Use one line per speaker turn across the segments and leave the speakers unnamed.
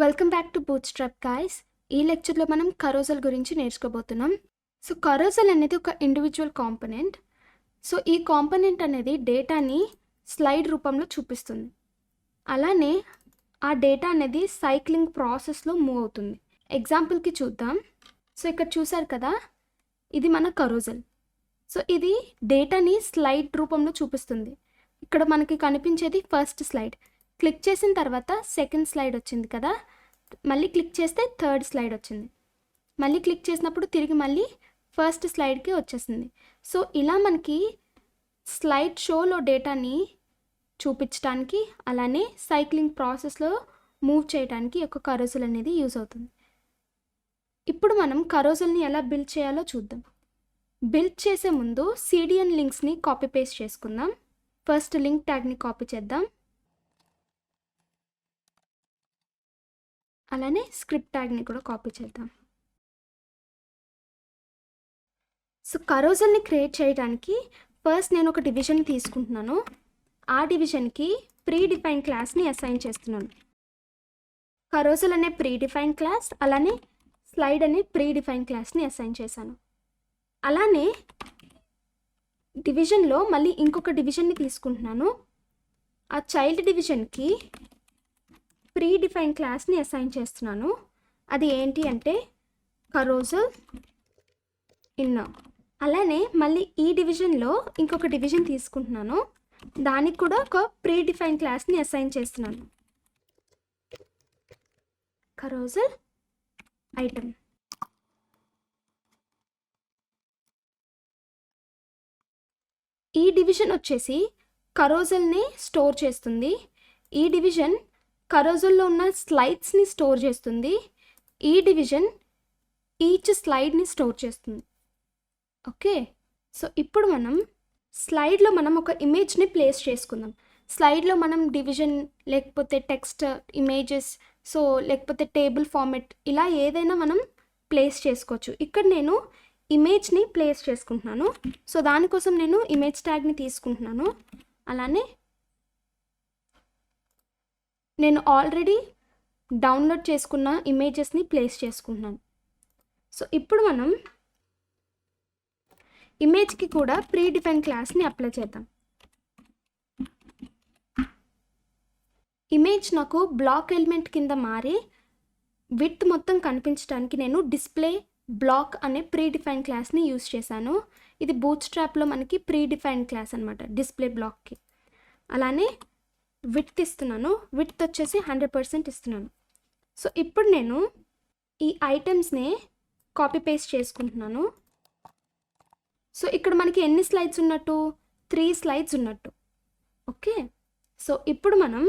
Welcome back to bootstrap guys. ఈ లెక్చర్లో మనం కరోజల్ గురించి నేర్చుకోబోతున్నాం. సో కరోజల్ అనేది ఒక ఇండివిజువల్ కాంపోనెంట్. సో ఈ కాంపోనెంట్ అనేది డేటాని స్లైడ్ రూపంలో చూపిస్తుంది. అలానే ఆ డేటా అనేది సైక్లింగ్ ప్రాసెస్లో మూవ్ అవుతుంది. ఎగ్జాంపుల్కి చూద్దాం. సో ఇక్కడ చూసారు కదా, ఇది మన కరోజల్. సో ఇది డేటాని స్లైడ్ రూపంలో చూపిస్తుంది. ఇక్కడ మనకి కనిపించేది ఫస్ట్ స్లైడ్. క్లిక్ చేసిన తర్వాత సెకండ్ స్లైడ్ వచ్చింది కదా, మళ్ళీ క్లిక్ చేస్తే థర్డ్ స్లైడ్ వచ్చింది. మళ్ళీ క్లిక్ చేసినప్పుడు తిరిగి మళ్ళీ ఫస్ట్ స్లైడ్కి వచ్చేసింది. సో ఇలా మనకి స్లైడ్ షోలో డేటాని చూపించడానికి, అలానే సైక్లింగ్ ప్రాసెస్లో మూవ్ చేయడానికి ఒక కరోజల్ అనేది యూజ్ అవుతుంది. ఇప్పుడు మనం కరోజల్ని ఎలా బిల్డ్ చేయాలో చూద్దాం. బిల్డ్ చేసే ముందు CDN లింక్స్ని కాపీ పేస్ట్ చేసుకుందాం. ఫస్ట్ లింక్ ట్యాగ్ని కాపీ చేద్దాం. అలానే స్క్రిప్ట్ ట్యాగ్ని కూడా కాపీ చేద్దాం. సో కరోజల్ని క్రియేట్ చేయడానికి ఫస్ట్ నేను ఒక డివిజన్ తీసుకుంటున్నాను. ఆ డివిజన్కి ప్రీ డిఫైన్ క్లాస్ని అసైన్ చేస్తున్నాను. కరోజల్ అనే ప్రీ డిఫైన్ క్లాస్, అలానే స్లైడ్ అనే ప్రీ డిఫైన్ క్లాస్ని అసైన్ చేశాను. అలానే డివిజన్లో మళ్ళీ ఇంకొక డివిజన్ని తీసుకుంటున్నాను. ఆ చైల్డ్ డివిజన్కి ప్రీ డిఫైన్ క్లాస్ని అసైన్ చేస్తున్నాను. అది ఏంటి అంటే కరోజల్ ఇన్నర్. అలానే మళ్ళీ ఈ డివిజన్లో ఇంకొక డివిజన్ తీసుకుంటున్నాను. దానికి కూడా ఒక ప్రీ డిఫైన్ క్లాస్ని అసైన్ చేస్తున్నాను. కరోజల్ ఐటమ్. ఈ డివిజన్ వచ్చేసి కరోజల్ని స్టోర్ చేస్తుంది. ఈ డివిజన్ కరోజల్లో ఉన్న స్లైడ్స్ని స్టోర్ చేస్తుంది. ఈ డివిజన్ ఈచ్ స్లైడ్ని స్టోర్ చేస్తుంది. ఓకే, సో ఇప్పుడు మనం స్లైడ్లో ఒక ఇమేజ్ని ప్లేస్ చేసుకుందాం. స్లైడ్లో మనం డివిజన్, లేకపోతే టెక్స్ట్, ఇమేజెస్, సో లేకపోతే టేబుల్ ఫార్మెట్, ఇలా ఏదైనా మనం ప్లేస్ చేసుకోవచ్చు. ఇక్కడ నేను ఇమేజ్ని ప్లేస్ చేసుకుంటున్నాను. సో దానికోసం నేను ఇమేజ్ ట్యాగ్ని తీసుకుంటున్నాను. అలానే నేను ఆల్రెడీ డౌన్లోడ్ చేసుకున్న ఇమేజెస్ని ప్లేస్ చేసుకుంటున్నాను. సో ఇప్పుడు మనం ఇమేజ్కి కూడా ప్రీ డిఫైన్ క్లాస్ని అప్లై చేద్దాం. ఇమేజ్ నాకు బ్లాక్ ఎలిమెంట్ కింద మారి విడ్త్ మొత్తం కనిపించడానికి నేను డిస్ప్లే బ్లాక్ అనే ప్రీ డిఫైన్ క్లాస్ని యూజ్ చేశాను. ఇది బూట్స్ట్రాప్లో మనకి ప్రీ డిఫైన్ క్లాస్ అనమాట, డిస్ప్లే బ్లాక్కి. అలానే విడ్త్ ఇస్తున్నాను. విడ్త్ వచ్చేసి 100% ఇస్తున్నాను. సో ఇప్పుడు నేను ఈ ఐటమ్స్ని కాపీ పేస్ట్ చేసుకుంటున్నాను. సో ఇక్కడ మనకి ఎన్ని స్లైడ్స్ ఉన్నట్టు? 3 స్లైడ్స్ ఉన్నట్టు. ఓకే, సో ఇప్పుడు మనం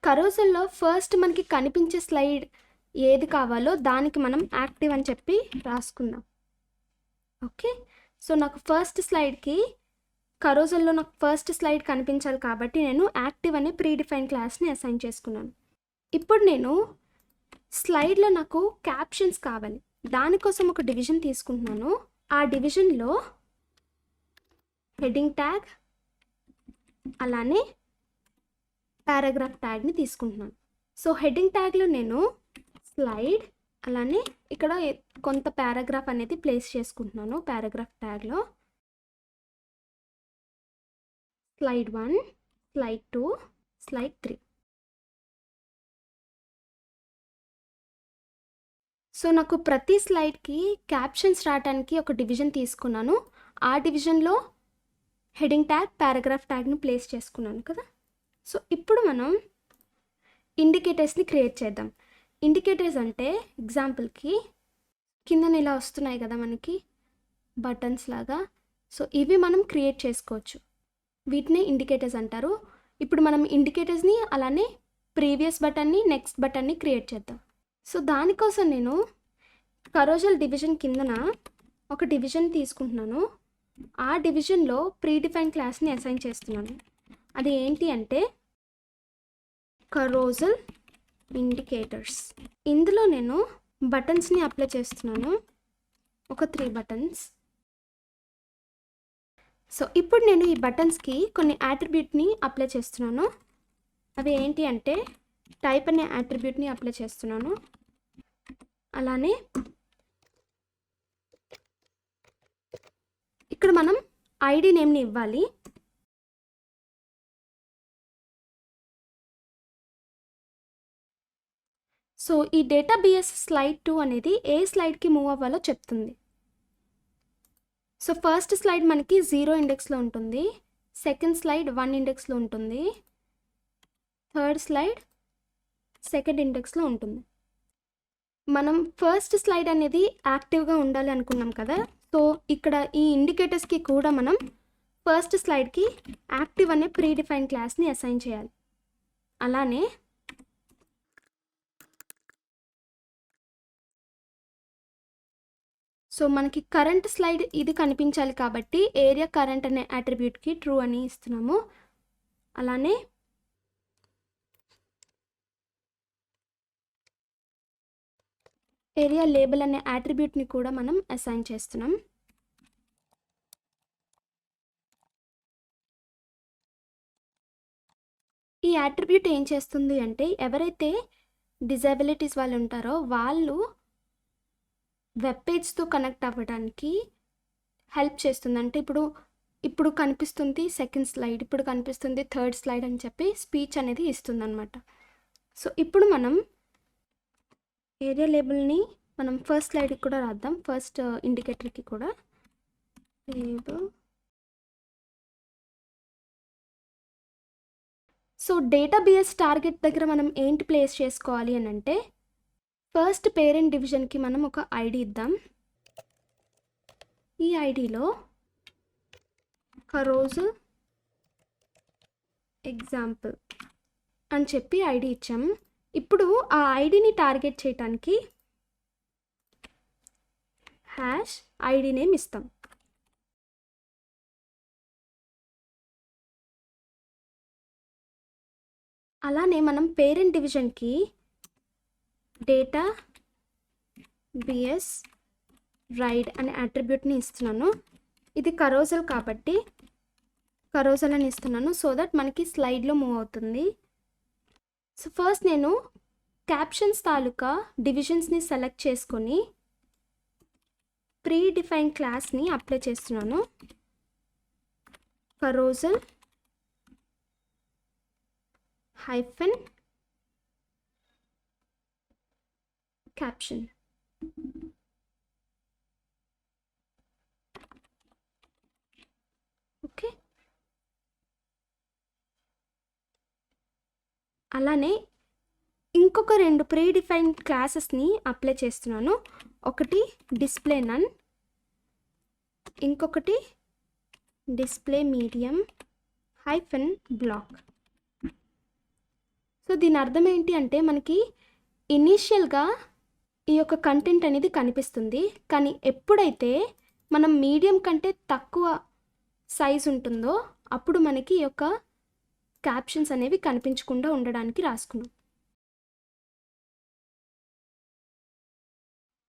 కరోజల్లో ఫస్ట్ మనకి కనిపించే స్లైడ్ ఏది కావాలో దానికి మనం యాక్టివ్ అని చెప్పి రాసుకుందాం. ఓకే, సో నాకు ఫస్ట్ స్లైడ్కి, కరోజల్లో నాకు ఫస్ట్ స్లైడ్ కనిపించాలి కాబట్టి నేను యాక్టివ్ అనే ప్రీ డిఫైన్ క్లాస్ని అసైన్ చేసుకున్నాను. ఇప్పుడు నేను స్లైడ్లో నాకు క్యాప్షన్స్ కావాలి. దానికోసం ఒక డివిజన్ తీసుకుంటున్నాను. ఆ డివిజన్లో హెడ్డింగ్ ట్యాగ్, అలానే పారాగ్రాఫ్ ట్యాగ్ని తీసుకుంటున్నాను. సో హెడ్డింగ్ ట్యాగ్లో నేను స్లైడ్, అలానే ఇక్కడ కొంత పారాగ్రాఫ్ అనేది ప్లేస్ చేసుకుంటున్నాను. పారాగ్రాఫ్ ట్యాగ్లో స్లైడ్ 1, స్లైడ్ 2, స్లైడ్ 3. సో నాకు ప్రతి స్లైడ్కి క్యాప్షన్స్ రావడానికి ఒక డివిజన్ తీసుకున్నాను. ఆ డివిజన్లో హెడ్డింగ్ ట్యాగ్, పారాగ్రాఫ్ ట్యాగ్ని ప్లేస్ చేసుకున్నాను కదా. సో ఇప్పుడు మనం ఇండికేటర్స్ని క్రియేట్ చేద్దాం. ఇండికేటర్స్ అంటే ఎగ్జాంపుల్కి కిందన ఇలా వస్తున్నాయి కదా మనకి బటన్స్ లాగా. సో ఇవి మనం క్రియేట్ చేసుకోవచ్చు. వీటిని ఇండికేటర్స్ అంటారు. ఇప్పుడు మనం ఇండికేటర్స్ని, అలానే ప్రీవియస్ బటన్ని, నెక్స్ట్ బటన్ని క్రియేట్ చేద్దాం. సో దానికోసం నేను కరోజల్ డివిజన్ కిందన ఒక డివిజన్ తీసుకుంటున్నాను. ఆ డివిజన్లో ప్రీ డిఫైన్ క్లాస్ని అసైన్ చేస్తున్నాను. అది ఏంటి అంటే కరోజల్ ఇండికేటర్స్. ఇందులో నేను బటన్స్ని అప్లై చేస్తున్నాను, ఒక 3 బటన్స్. సో ఇప్పుడు నేను ఈ బటన్స్కి కొన్ని యాట్రిబ్యూట్ని అప్లై చేస్తున్నాను. అవి ఏంటి అంటే టైప్ అనే అట్రిబ్యూట్ని అప్లై చేస్తున్నాను. అలానే ఇక్కడ మనం ఐడి నేమ్ని ఇవ్వాలి. సో ఈ డేటాబేస్ స్లైడ్ 2 అనేది ఏ స్లైడ్కి మూవ్ అవ్వాలో చెప్తుంది. సో ఫస్ట్ స్లైడ్ మనకి 0 ఇండెక్స్లో ఉంటుంది, సెకండ్ స్లైడ్ 1 ఇండెక్స్లో ఉంటుంది, థర్డ్ స్లైడ్ సెకండ్ ఇండెక్స్లో ఉంటుంది. మనం ఫస్ట్ స్లైడ్ అనేది యాక్టివ్గా ఉండాలి అనుకున్నాం కదా. సో ఇక్కడ ఈ ఇండికేటర్స్కి కూడా మనం ఫస్ట్ స్లైడ్కి యాక్టివ్ అనే ప్రీ డిఫైన్ క్లాస్ని అసైన్ చేయాలి. అలానే సో మనకి కరెంట్ స్లైడ్ ఇది కనిపించాలి కాబట్టి ఏరియా కరెంట్ అనే అట్రిబ్యూట్కి ట్రూ అని ఇస్తున్నాము. అలానే ఏరియా లేబుల్ అనే అట్రిబ్యూట్ని కూడా మనం అసైన్ చేస్తున్నాం. ఈ అట్రిబ్యూట్ ఏం చేస్తుంది అంటే ఎవరైతే డిజేబిలిటీస్ వాళ్ళు ఉంటారో వాళ్ళు వెబ్ పేజ్తో కనెక్ట్ అవ్వడానికి హెల్ప్ చేస్తుంది. అంటే ఇప్పుడు కనిపిస్తుంది సెకండ్ స్లైడ్, ఇప్పుడు కనిపిస్తుంది థర్డ్ స్లైడ్ అని చెప్పి స్పీచ్ అనేది ఇస్తుంది అనమాట. సో ఇప్పుడు మనం ఏరియా లేబుల్ని మనం ఫస్ట్ స్లైడ్కి కూడా రాద్దాం, ఫస్ట్ ఇండికేటర్కి కూడా లేబుల్. సో డేటాబేస్ టార్గెట్ దగ్గర మనం ఏంటి ప్లేస్ చేసుకోవాలి అని అంటే ఫస్ట్ పేరెంట్ డివిజన్కి మనం ఒక ఐడి ఇద్దాం. ఈ ఐడిలో రోజు ఎగ్జాంపుల్ అని చెప్పి ఐడి ఇచ్చాం. ఇప్పుడు ఆ ఐడిని టార్గెట్ చేయడానికి హ్యాష్ ఐడి నేమ్ ఇస్తాం. అలానే మనం పేరెంట్ డివిజన్కి డేటా బిఎస్ రైడ్ అనే అట్రిబ్యూట్ని ఇస్తున్నాను. ఇది కరోజల్ కాబట్టి కరోజల్ అని ఇస్తున్నాను సో దట్ మనకి స్లైడ్లో మూవ్ అవుతుంది. సో ఫస్ట్ నేను క్యాప్షన్స్ తాలూకా డివిజన్స్ని సెలెక్ట్ చేసుకొని ప్రీ డిఫైన్ క్లాస్ని అప్లై చేస్తున్నాను. కరోజల్ హైఫన్ క్యాప్షన్. ఓకే, అలానే ఇంకొక రెండు ప్రీ డిఫైన్ క్లాసెస్ని అప్లై చేస్తున్నాను. ఒకటి డిస్ప్లే నన్, ఇంకొకటి display medium hyphen block. So దీని అర్థం ఏంటి అంటే మనకి ఇనీషియల్గా ఈ యొక్క కంటెంట్ అనేది కనిపిస్తుంది, కానీ ఎప్పుడైతే మనం మీడియం కంటే తక్కువ సైజ్ ఉంటుందో అప్పుడు మనకి ఈ యొక్క క్యాప్షన్స్ అనేవి కనిపించకుండా ఉండడానికి రాసుకున్నాం.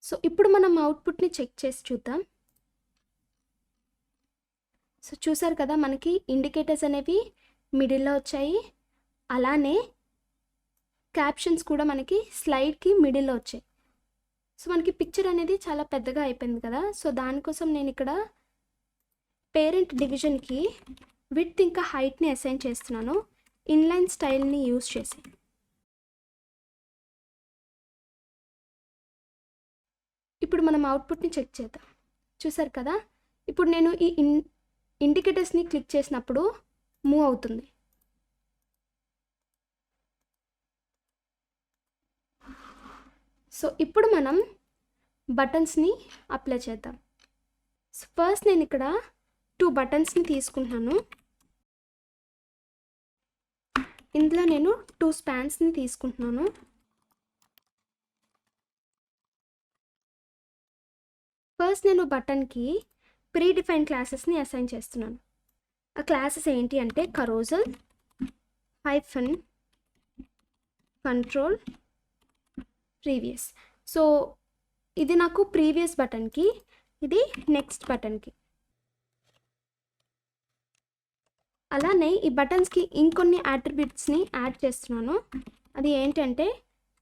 సో ఇప్పుడు మనం అవుట్పుట్ని చెక్ చేసి చూద్దాం. సో చూసారు కదా మనకి ఇండికేటర్స్ అనేవి మిడిల్లో వచ్చాయి, అలానే క్యాప్షన్స్ కూడా మనకి స్లైడ్కి మిడిల్లో వచ్చాయి. సో మనకి పిక్చర్ అనేది చాలా పెద్దగా అయిపోయింది కదా. సో దానికోసం నేను ఇక్కడ పేరెంట్ డివిజన్కి విడ్త్ ఇంకా హైట్ని అసైన్ చేస్తున్నాను ఇన్లైన్ స్టైల్ని యూజ్ చేసి. ఇప్పుడు మనం అవుట్పుట్ని చెక్ చేద్దాం. చూసారు కదా, ఇప్పుడు నేను ఈ ఇండికేటర్స్ని క్లిక్ చేసినప్పుడు మూవ్ అవుతుంది. సో ఇప్పుడు మనం బటన్స్ని అప్లై చేద్దాం. సో ఫస్ట్ నేను ఇక్కడ 2 బటన్స్ని తీసుకుంటున్నాను. ఇందులో నేను 2 స్పాన్స్ని తీసుకుంటున్నాను. ఫస్ట్ నేను బటన్కి ప్రీ డిఫైన్ క్లాసెస్ని అసైన్ చేస్తున్నాను. ఆ క్లాసెస్ ఏంటి అంటే కరోజల్ హైఫన్ కంట్రోల్ ప్రీవియస్. సో ఇది నాకు ప్రీవియస్ బటన్కి, ఇది నెక్స్ట్ బటన్కి. అలానే ఈ బటన్స్కి ఇంకొన్ని అట్రిబ్యూట్స్ని యాడ్ చేస్తున్నాను. అది ఏంటంటే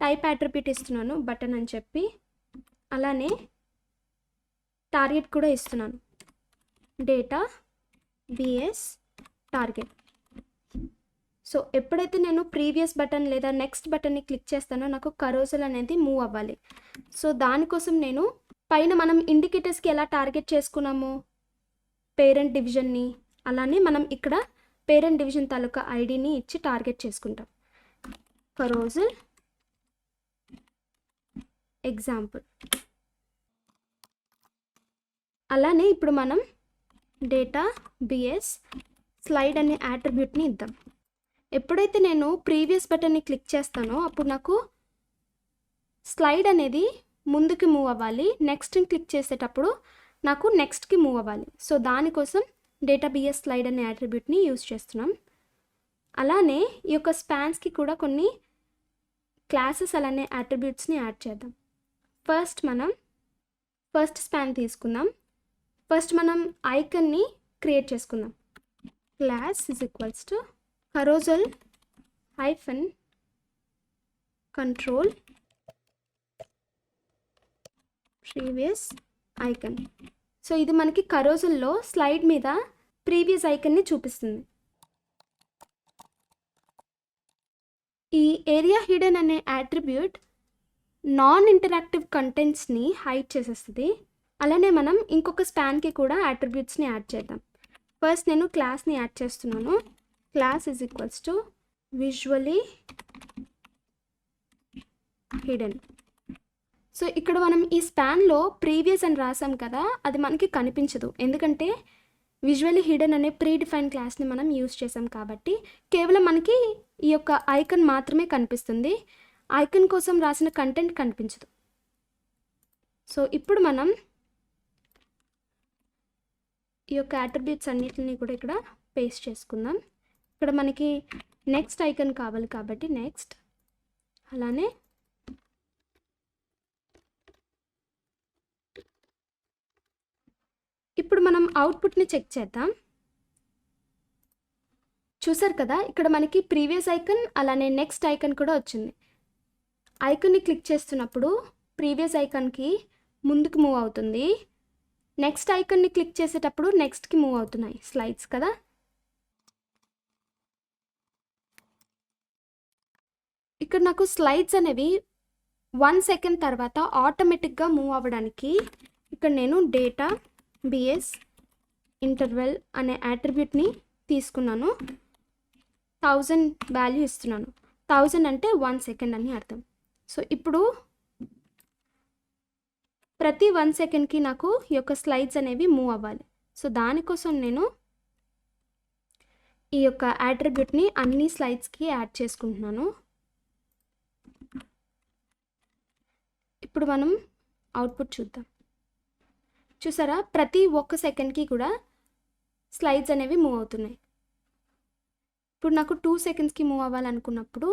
టైప్ అట్రిబ్యూట్ ఇస్తున్నాను బటన్ అని చెప్పి, అలానే టార్గెట్ కూడా ఇస్తున్నాను, డేటా బిఎస్ టార్గెట్. సో ఎప్పుడైతే నేను ప్రీవియస్ బటన్ లేదా నెక్స్ట్ బటన్ని క్లిక్ చేస్తానో నాకు కరోజల్ అనేది మూవ్ అవ్వాలి. సో దానికోసం నేను పైన మనం ఇండికేటర్స్కి ఎలా టార్గెట్ చేసుకున్నామో పేరెంట్ డివిజన్ని, అలానే మనం ఇక్కడ పేరెంట్ డివిజన్ తాలూకా ఐడిని ఇచ్చి టార్గెట్ చేసుకుంటాం. కరోజల్ ఎగ్జాంపుల్. అలానే ఇప్పుడు మనం డేటా బిఎస్ స్లైడ్ అనే అట్రిబ్యూట్ని ఇద్దాం. ఎప్పుడైతే నేను ప్రీవియస్ బటన్ని క్లిక్ చేస్తానో అప్పుడు నాకు స్లైడ్ అనేది ముందుకి మూవ్ అవ్వాలి, నెక్స్ట్ని క్లిక్ చేసేటప్పుడు నాకు నెక్స్ట్కి మూవ్ అవ్వాలి. సో దానికోసం డేటా బిఎస్ స్లైడ్ అనే అట్రిబ్యూట్ని యూజ్ చేస్తున్నాం. అలానే ఈ యొక్క స్పాన్స్కి కూడా కొన్ని క్లాసెస్ అలానే అట్రిబ్యూట్స్ని యాడ్ చేద్దాం. ఫస్ట్ స్పాన్ తీసుకుందాం. ఫస్ట్ మనం ఐకన్ని క్రియేట్ చేసుకుందాం. Class is equals to కరోజల్ hyphen control previous icon. So ఇది మనకి కరోజల్లో స్లైడ్ మీద ప్రీవియస్ ఐకన్ని చూపిస్తుంది. ఈ ఏరియా హిడెన్ అనే అట్రిబ్యూట్ నాన్ ఇంటరాక్టివ్ కంటెంట్స్ని హైడ్ చేసేస్తుంది. అలానే మనం ఇంకొక స్పాన్కి కూడా అట్రిబ్యూట్స్ని యాడ్ చేద్దాం. ఫస్ట్ నేను క్లాస్ని యాడ్ చేస్తున్నాను. Class is equals to visually hidden. So ఇక్కడ మనం ఈ స్పాన్లో ప్రీవియస్ అని రాసాం కదా, అది మనకి కనిపించదు, ఎందుకంటే విజువలీ హిడెన్ అనే ప్రీ డిఫైన్ క్లాస్ని మనం యూజ్ చేసాం కాబట్టి కేవలం మనకి ఈ యొక్క ఐకన్ మాత్రమే కనిపిస్తుంది. ఐకన్ కోసం రాసిన కంటెంట్ కనిపించదు. సో ఇప్పుడు మనం ఈ యొక్క అట్రిబ్యూట్స్ అన్నిటిని కూడా ఇక్కడ పేస్ట్ చేసుకుందాం. ఇక్కడ మనకి నెక్స్ట్ ఐకన్ కావాలి కాబట్టి నెక్స్ట్, అలానే ఇప్పుడు మనం అవుట్పుట్ని చెక్ చేద్దాం. చూసారు కదా, ఇక్కడ మనకి ప్రీవియస్ ఐకన్ అలానే నెక్స్ట్ ఐకన్ కూడా వచ్చింది. ఐకన్ని క్లిక్ చేస్తున్నప్పుడు ప్రీవియస్ ఐకన్కి ముందుకు మూవ్ అవుతుంది, నెక్స్ట్ ఐకన్ని క్లిక్ చేసేటప్పుడు నెక్స్ట్కి మూవ్ అవుతున్నాయి స్లైడ్స్ కదా. ఇక్కడ నాకు స్లైడ్స్ అనేవి 1 సెకండ్ తర్వాత ఆటోమేటిక్గా మూవ్ అవ్వడానికి ఇక్కడ నేను డేటా బిఎస్ ఇంటర్వెల్ అనే అట్రిబ్యూట్ని తీసుకున్నాను. 1000 వాల్యూ ఇస్తున్నాను. 1000 అంటే 1 సెకండ్ అని అర్థం. సో ఇప్పుడు ప్రతి 1 సెకండ్కి నాకు ఈ యొక్క స్లైడ్స్ అనేవి మూవ్ అవ్వాలి. సో దానికోసం నేను ఈ యొక్క అట్రిబ్యూట్ని అన్ని స్లైడ్స్కి యాడ్ చేసుకుంటున్నాను. ఇప్పుడు మనం అవుట్పుట్ చూద్దాం. చూసారా, ప్రతి 1 సెకండ్కి కూడా స్లైడ్స్ అనేవి మూవ్ అవుతున్నాయి. ఇప్పుడు నాకు 2 సెకండ్స్కి మూవ్ అవ్వాలనుకున్నప్పుడు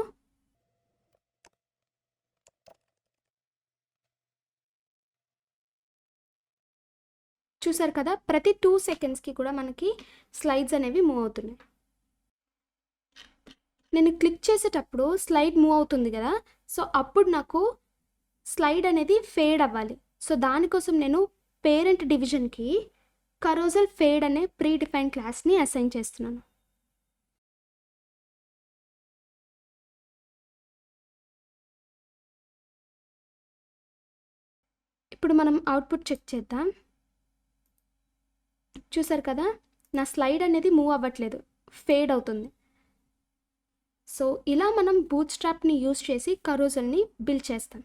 చూసారు కదా, ప్రతి 2 సెకండ్స్కి కూడా మనకి స్లైడ్స్ అనేవి మూవ్ అవుతున్నాయి. నేను క్లిక్ చేసేటప్పుడు స్లైడ్ మూవ్ అవుతుంది కదా, సో అప్పుడు నాకు స్లైడ్ అనేది ఫేడ్ అవ్వాలి. సో దానికోసం నేను పేరెంట్ డివిజన్కి కరోజల్ ఫేడ్ అనే ప్రీ డిఫైన్ క్లాస్ని అసైన్ చేస్తున్నాను. ఇప్పుడు మనం అవుట్పుట్ చెక్ చేద్దాం. చూసారు కదా, నా స్లైడ్ అనేది మూవ్ అవ్వట్లేదు, ఫేడ్ అవుతుంది. సో ఇలా మనం బూట్ స్ట్రాప్ని యూజ్ చేసి కరోజల్ని బిల్డ్ చేస్తాం.